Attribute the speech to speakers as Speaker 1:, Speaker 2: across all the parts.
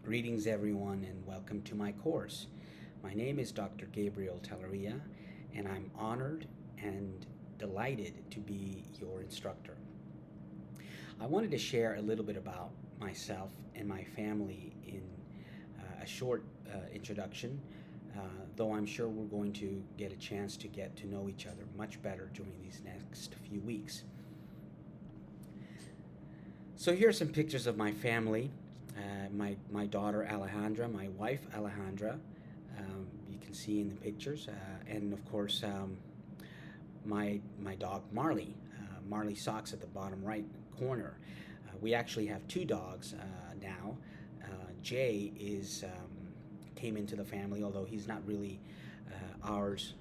Speaker 1: Greetings, everyone, and welcome to my course. My name is Dr. Gabriel Telleria, and I'm honored and delighted to be your instructor. I wanted to share a little bit about myself and my family in a short introduction, though I'm sure we're going to get a chance to get to know each other much better during these next few weeks. So here are some pictures of my family. My daughter Alejandra, my wife Alejandra, you can see in the pictures, and of course my dog Marley. Marley Socks at the bottom right corner. We actually have two dogs now. Jay is came into the family, although he's not really ours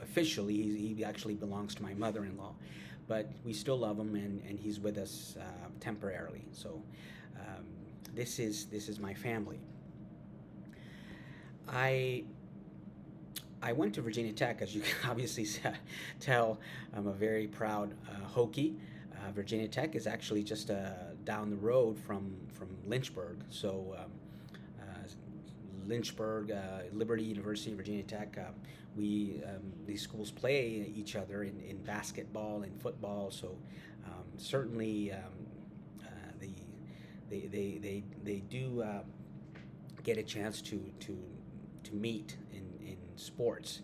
Speaker 1: officially. He actually belongs to my mother-in-law, but we still love him, and he's with us temporarily. So this is my family. I I went to Virginia Tech, as you can obviously tell. I'm a very proud Hokie. Virginia Tech is actually just down the road from Lynchburg. So Lynchburg, Liberty University, Virginia Tech. These schools play each other in basketball and football. So certainly the they do get a chance to meet in sports.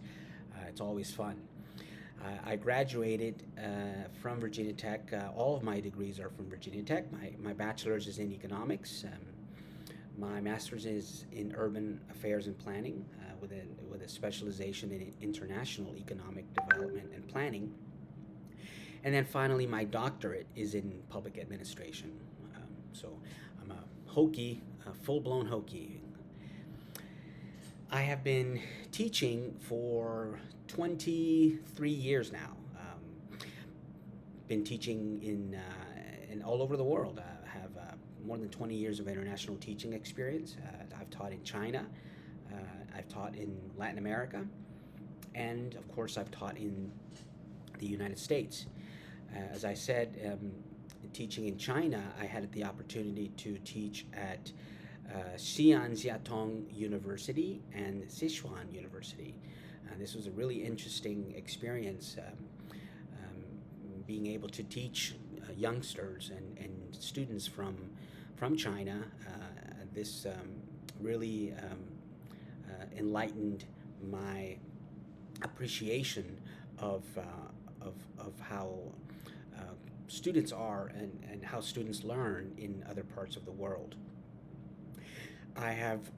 Speaker 1: It's always fun. I graduated from Virginia Tech. All of my degrees are from Virginia Tech. My bachelor's is in economics. My master's is in urban affairs and planning with a specialization in international economic development and planning. And then finally, my doctorate is in public administration. So I'm a Hokie, a full-blown Hokie. I have been teaching for 23 years now. Been teaching in all over the world. I have more than 20 years of international teaching experience. I've taught in China. I've taught in Latin America. And of course, I've taught in the United States. As I said, teaching in China, I had the opportunity to teach at Xi'an Jiatong University and Sichuan University. This was a really interesting experience, being able to teach youngsters and students from China. This really enlightened my appreciation of how students are and how students learn in other parts of the world. I have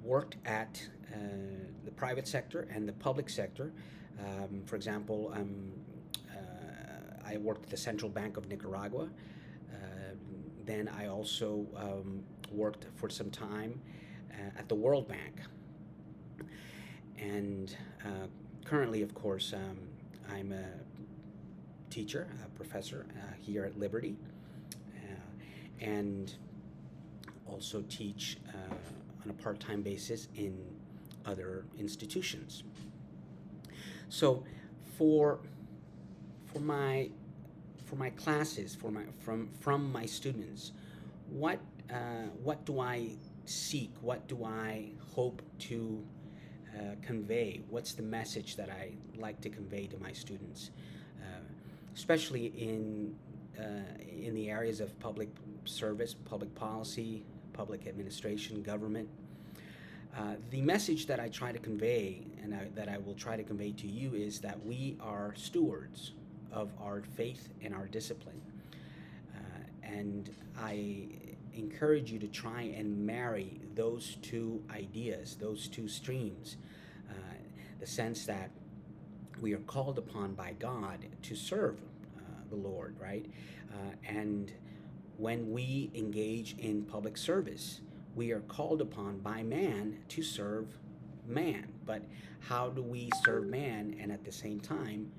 Speaker 1: worked at the private sector and the public sector. For example, I worked at the Central Bank of Nicaragua. Then I also worked for some time at the World Bank. And currently, of course, I'm a teacher, a professor here at Liberty, and also teach on a part-time basis in other institutions. So for my classes, from my students, what do I seek? What do I hope to convey? What's the message that I like to convey to my students, especially in the areas of public service, public policy, public administration, government? The message that I try to convey, and that I will try to convey to you, is that we are stewards of our faith and our discipline. And I encourage you to try and marry those two ideas, those two streams. The sense that we are called upon by God to serve the Lord, right? And when we engage in public service, we are called upon by man to serve man. But how do we serve man and at the same time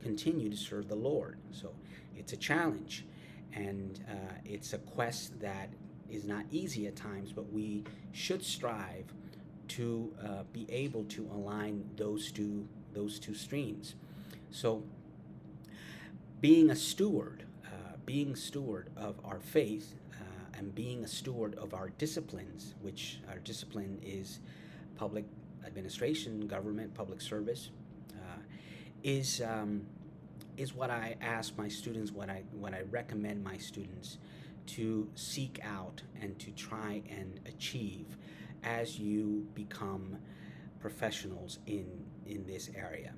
Speaker 1: continue to serve the Lord? So it's a challenge, and it's a quest that is not easy at times, but we should strive to be able to align those two streams. So being a steward of our faith and being a steward of our disciplines, which our discipline is public administration, government, public service, is is what I ask my students, what I recommend my students to seek out and to try and achieve as you become professionals in this area.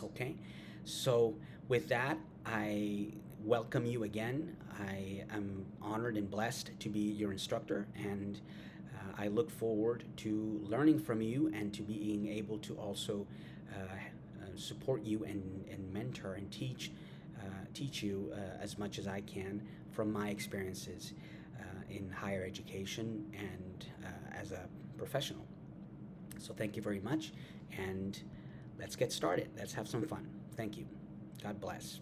Speaker 1: Okay, so with that, I welcome you again. I am honored and blessed to be your instructor, and I look forward to learning from you and to being able to also support you and mentor and teach you as much as I can from my experiences in higher education and as a professional. So thank you very much, and let's get started. Let's have some fun. Thank you. God bless.